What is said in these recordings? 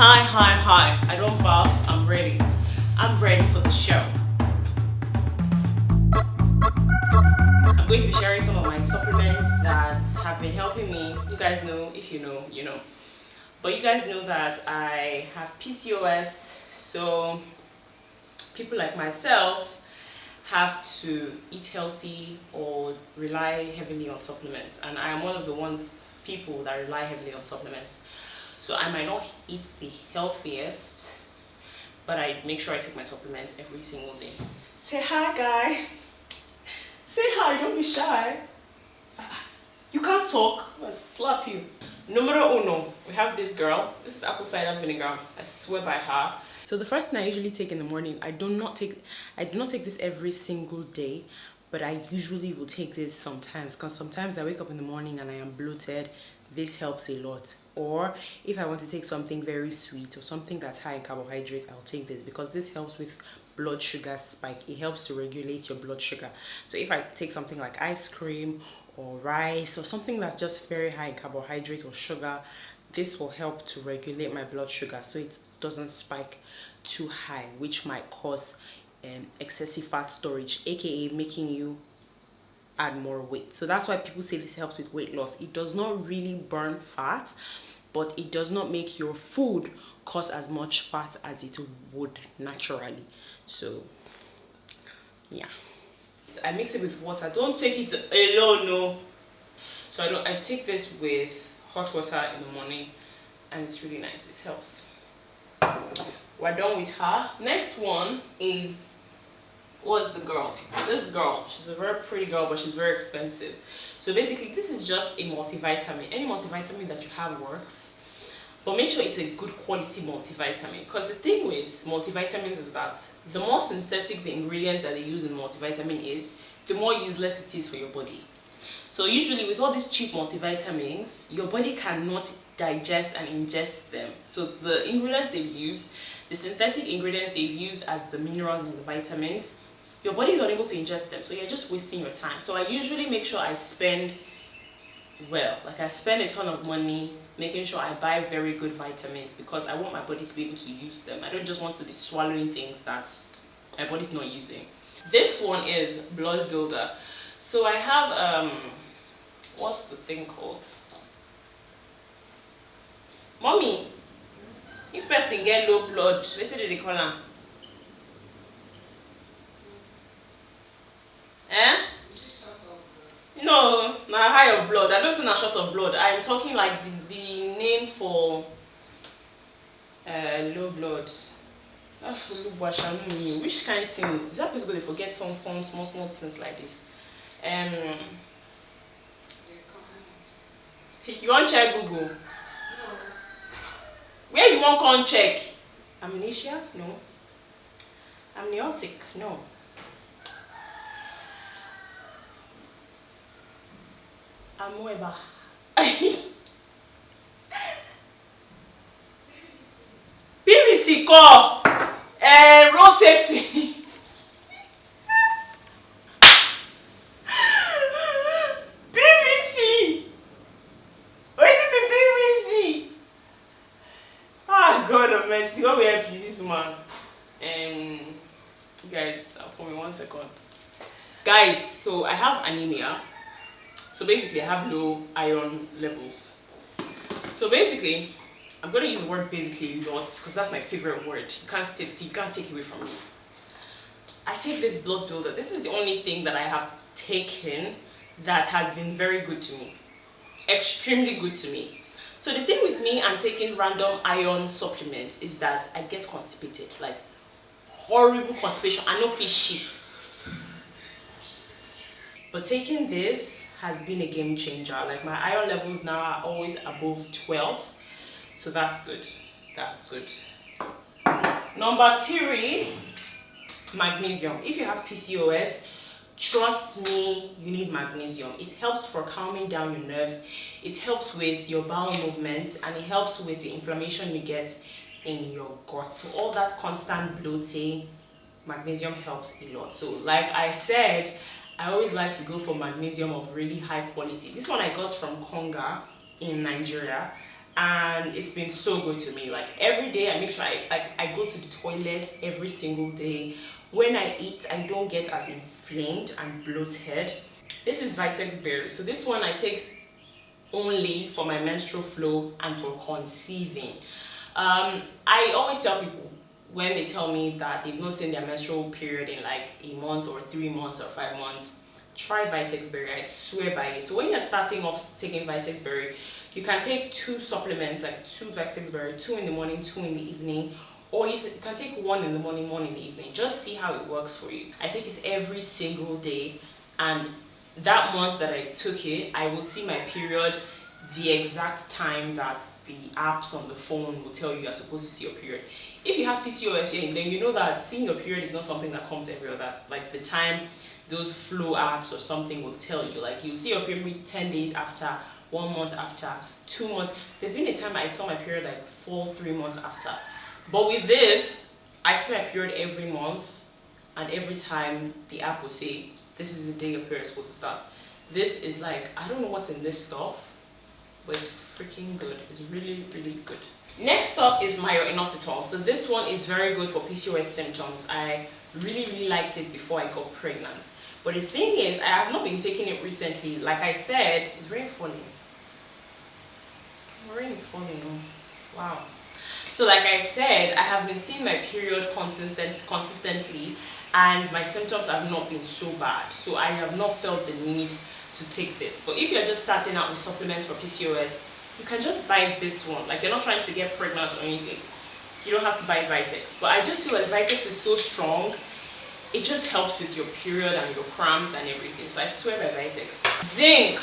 Hi. I don't barf. I'm ready. I'm ready for the show. I'm going to be sharing some of my supplements that have been helping me. You guys know, if you know, you know. But you guys know that I have PCOS, so people like myself have to eat healthy or rely heavily on supplements. And I am one of the people that rely heavily on supplements. So I might not eat the healthiest, but I make sure I take my supplements every single day. Say hi, guys. Say hi, don't be shy. You can't talk, I'll slap you. Numero uno, we have this girl. This is apple cider vinegar. I swear by her. So the first thing I usually take in the morning, I do not take this every single day, but I usually will take this sometimes, because sometimes I wake up in the morning and I am bloated. This helps a lot. Or if I want to take something very sweet or something that's high in carbohydrates, I'll take this because this helps with blood sugar spike. It helps to regulate your blood sugar. So if I take something like ice cream or rice or something that's just very high in carbohydrates or sugar, this will help to regulate my blood sugar so it doesn't spike too high, which might cause excessive fat storage, aka making you add more weight. So that's why people say this helps with weight loss. It does not really burn fat, but it does not make your food cause as much fat as it would naturally. So yeah, I mix it with water. Don't take it alone, no. So I take this with hot water in the morning, and it's really nice. It helps. We're done with her. Next one is, what's the girl? This girl, she's a very pretty girl, but she's very expensive. So basically, this is just a multivitamin. Any multivitamin that you have works, but make sure it's a good quality multivitamin. Because the thing with multivitamins is that the more synthetic the ingredients that they use in multivitamin is, the more useless it is for your body. So usually with all these cheap multivitamins, your body cannot digest and ingest them. So the ingredients they've used, the synthetic ingredients they've used as the minerals and the vitamins, your body is unable to ingest them, so you're just wasting your time. So I usually make sure I spend well, like I spend a ton of money making sure I buy very good vitamins because I want my body to be able to use them. I don't just want to be swallowing things that my body's not using. This one is blood builder. So I have what's the thing called? Mommy, if person get low blood, what do they call am? No, not high of blood. I don't say not short of blood. I'm talking like the name for low blood. Which kind of thing is this? That person going to forget some small things like this. If you want check Google. No. Where you want come check? Amnesia? No. Amniotic? No. Amoeba. PVC call. Road safety. PVC. What is it? PVC. Ah, God of mercy. God will help you, this woman. Guys, for me 1 second. Guys, so I have anemia. So basically, I have low iron levels. So basically, I'm going to use the word basically a lot because that's my favorite word. You can't take it away from me. I take this blood builder. This is the only thing that I have taken that has been very good to me. Extremely good to me. So the thing with me and taking random iron supplements is that I get constipated. Like, horrible constipation. I know fish shit. But taking this has been a game changer. Like my iron levels now are always above 12, so that's good. That's good. Number 3, magnesium. If you have PCOS, trust me, you need magnesium. It helps for calming down your nerves, it helps with your bowel movement, and it helps with the inflammation you get in your gut. So all that constant bloating, magnesium helps a lot. So like I said, I always like to go for magnesium of really high quality. This one I got from Konga in Nigeria, and it's been so good to me. Like every day I make sure I go to the toilet every single day. When I eat, I don't get as inflamed and bloated. This is Vitex berry. So this one I take only for my menstrual flow and for conceiving. I always tell people when they tell me that they've not seen their menstrual period in like a month or 3 months or 5 months, try Vitex berry. I swear by it. So when you're starting off taking Vitex berry, you can take 2 supplements, like 2 Vitex berry, 2 in the morning, 2 in the evening, or you can take 1 in the morning, 1 in the evening. Just see how it works for you. I take it every single day, and that month that I took it, I will see my period the exact time that the apps on the phone will tell you you're supposed to see your period. If you have PCOS, then you know that seeing your period is not something that comes every other. Like the time those flow apps or something will tell you, like you see your period 10 days after, 1 month after, 2 months. There's been a time I saw my period like 3 months after. But with this, I see my period every month, and every time the app will say, this is the day your period is supposed to start. This is like, I don't know what's in this stuff, but it's freaking good. It's really, really good. Next up is myo-inositol. So this one is very good for PCOS symptoms. I really liked it before I got pregnant. But the thing is, I have not been taking it recently. Like I said, it's rain falling. Rain is falling. Oh. Wow. So like I said, I have been seeing my period consistently, and my symptoms have not been so bad. So I have not felt the need to take this. But if you're just starting out with supplements for PCOS, you can just buy this one. Like you're not trying to get pregnant or anything. You don't have to buy Vitex. But I just feel like Vitex is so strong. It just helps with your period and your cramps and everything. So I swear by Vitex. Zinc.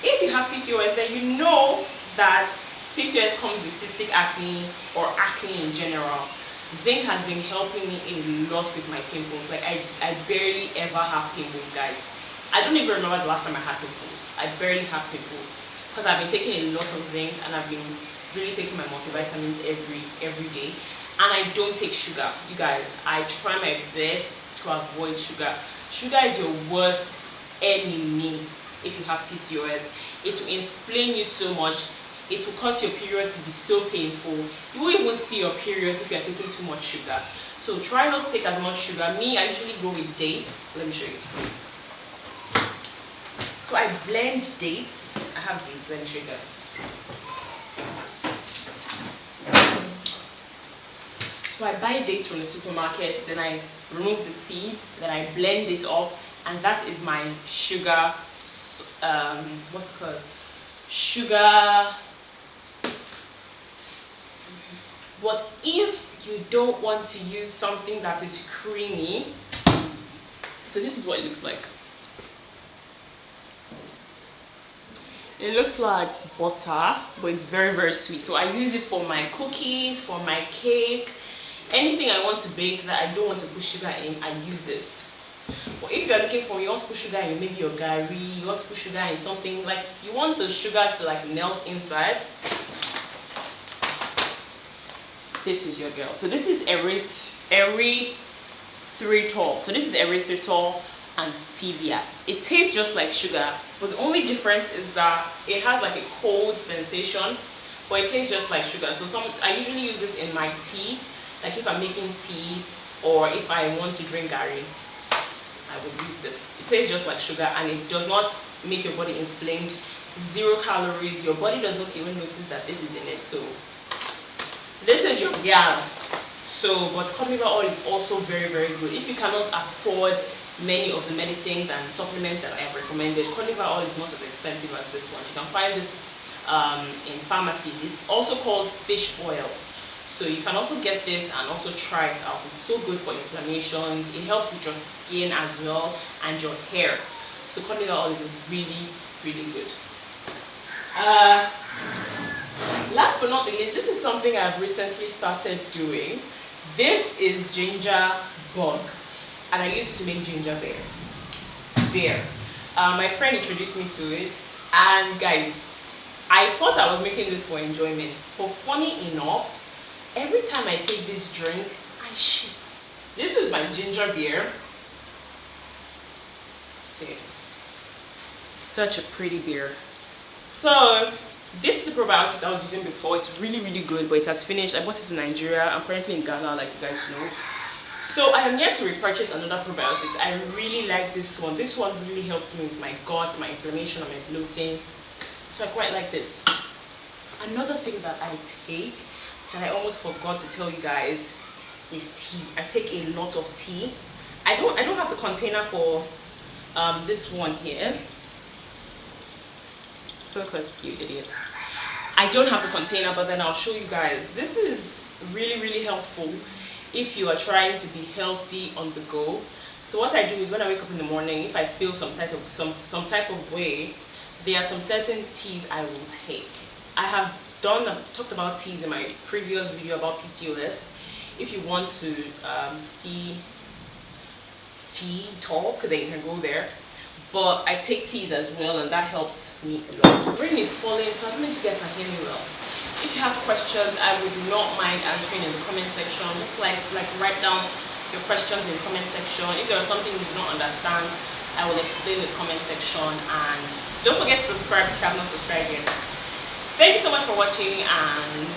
If you have PCOS, then you know that PCOS comes with cystic acne or acne in general. Zinc has been helping me a lot with my pimples. Like I barely ever have pimples, guys. I don't even remember the last time I had pimples. I barely have pimples because I've been taking a lot of zinc, and I've been really taking my multivitamins every day. And I don't take sugar. You guys, I try my best to avoid sugar. Sugar is your worst enemy if you have PCOS. It will inflame you so much. It will cause your periods to be so painful. You won't even see your periods if you're taking too much sugar. So try not to take as much sugar. Me, I usually go with dates. Let me show you. So I blend dates. I have dates. Let me show you guys. So I buy dates from the supermarket, then I remove the seeds, then I blend it up, and that is my sugar, what's it called? Sugar. But if you don't want to use something that is creamy, so this is what it looks like. It looks like butter, but it's very sweet. So I use it for my cookies, for my cake, anything I want to bake that I don't want to put sugar in, I use this. But if you're looking for, you want to put sugar in maybe your gari, you want to put sugar in something, like you want the sugar to like melt inside, this is your girl. So this is erythritol. So this is erythritol and stevia. It tastes just like sugar, but the only difference is that it has like a cold sensation, but it tastes just like sugar. So I usually use this in my tea, like if I'm making tea or if I want to drink gari, I would use this. It tastes just like sugar, and it does not make your body inflamed. 0 calories. Your body does not even notice that this is in it. So this is your gal. So, but cod liver oil is also very good. If you cannot afford many of the medicines and supplements that I have recommended, cod liver oil is not as expensive as this one. You can find this in pharmacies. It's also called fish oil. So you can also get this and also try it out. It's so good for inflammations. It helps with your skin as well and your hair. So cod liver oil is really good. Last but not the least, this is something I've recently started doing. This is ginger bug, and I use it to make ginger beer. My friend introduced me to it, and guys, I thought I was making this for enjoyment, but funny enough, every time I take this drink, I shit. This is my ginger beer. See, such a pretty beer. So This is the probiotics I was using before. It's really, really good, but it has finished. I bought this in Nigeria. I'm currently in Ghana, like you guys know. So I am yet to repurchase another probiotics. I really like this one. This one really helps me with my gut, my inflammation, and my bloating. So I quite like this. Another thing that I take that I almost forgot to tell you guys is tea. I take a lot of tea. I don't have the container for this one here. Focus, you idiot. I don't have the container, but then I'll show you guys. This is really, really helpful if you are trying to be healthy on the go. So what I do is when I wake up in the morning, if I feel some type of way, there are some certain teas I will take. I have talked about teas in my previous video about PCOS. If you want to see tea talk, then you can go there. But I take teas as well, and that helps me a lot. Rain is falling, so I don't know if you guys can hear me well. If you have questions, I would not mind answering in the comment section. Just like write down your questions in the comment section. If there's something you do not understand, I will explain in the comment section. And don't forget to subscribe if you have not subscribed yet. Thank you so much for watching, and